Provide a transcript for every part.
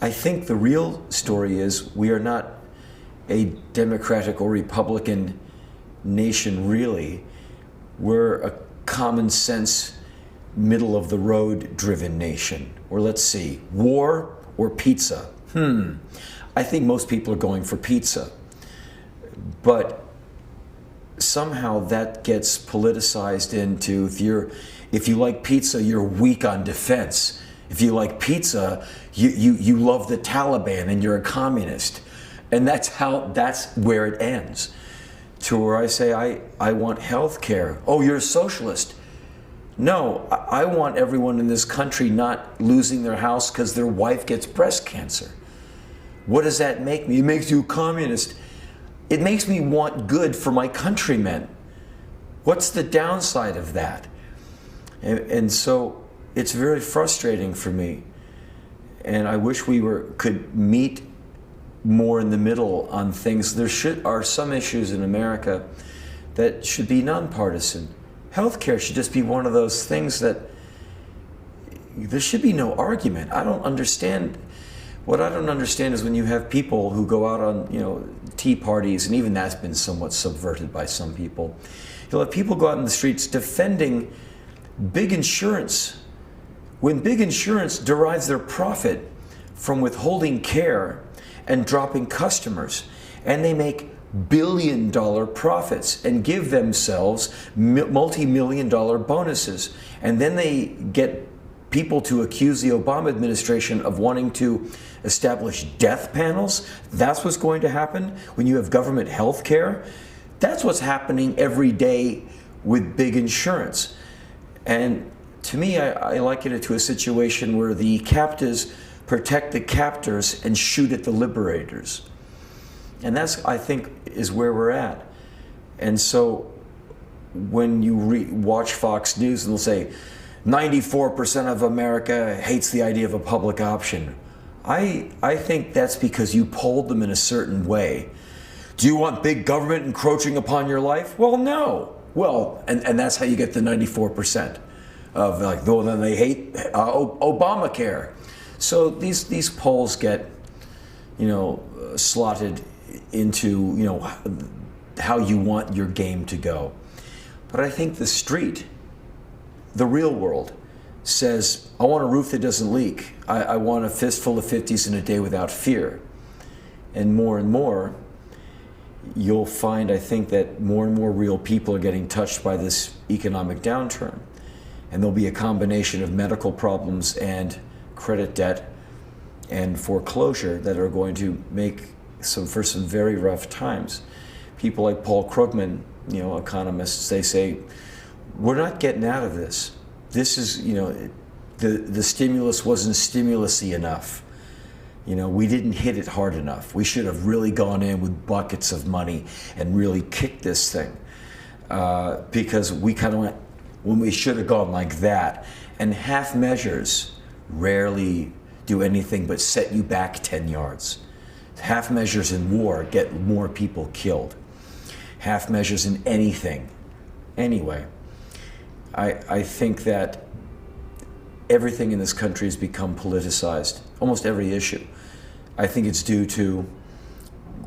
I think the real story is we are not a Democratic or Republican nation, really. We're a common sense, middle of the road driven nation. Or let's see, war or pizza? I think most people are going for pizza. But somehow that gets politicized into if you like pizza, you're weak on defense. If you like pizza, you love the Taliban and you're a communist. And that's where it ends. To where I say, I want health care. Oh, you're a socialist. No, I want everyone in this country not losing their house because their wife gets breast cancer. What does that make me? It makes you a communist. It makes me want good for my countrymen. What's the downside of that? And so it's very frustrating for me. And I wish we could meet more in the middle on things. There are some issues in America that should be nonpartisan. Healthcare should just be one of those things that there should be no argument. I don't understand. What I don't understand is when you have people who go out on, tea parties, and even that's been somewhat subverted by some people. You'll have people go out in the streets defending big insurance, when big insurance derives their profit from withholding care and dropping customers, and they make billion-dollar profits and give themselves multi-million-dollar bonuses. And then they get people to accuse the Obama administration of wanting to establish death panels. That's what's going to happen when you have government health care. That's what's happening every day with big insurance. And to me, I liken it to a situation where the captives protect the captors and shoot at the liberators. And that's, I think, is where we're at. And so when you watch Fox News and they'll say 94% of America hates the idea of a public option, I think that's because you polled them in a certain way. Do you want big government encroaching upon your life? Well, no. Well, and that's how you get the 94% of then they hate Obamacare. So these polls get, slotted into, how you want your game to go. But I think the street, the real world, says, I want a roof that doesn't leak. I want a fistful of 50s in a day without fear. And more, you'll find, I think, that more and more real people are getting touched by this economic downturn. And there'll be a combination of medical problems and credit debt and foreclosure that are going to make for some very rough times. People like Paul Krugman, economists, they say, we're not getting out of this. This is, the stimulus wasn't stimulus-y enough. We didn't hit it hard enough. We should have really gone in with buckets of money and really kicked this thing. Because we kind of went, when we should have gone like that. And half measures rarely do anything but set you back 10 yards. Half measures in war get more people killed. Half measures in anything. Anyway, I think that everything in this country has become politicized, almost every issue. I think it's due to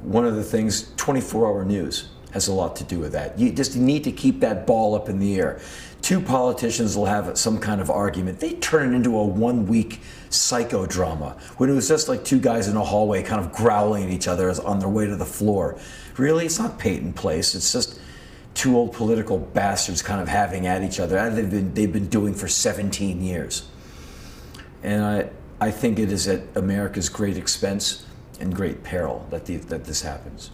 one of the things, 24-hour news has a lot to do with that. You just need to keep that ball up in the air. Two politicians will have some kind of argument. They turn it into a one-week psychodrama when it was just like two guys in a hallway kind of growling at each other on their way to the floor. Really, it's not Peyton Place. It's just two old political bastards kind of having at each other. They've been doing for 17 years. And I think it is at America's great expense and great peril that this happens.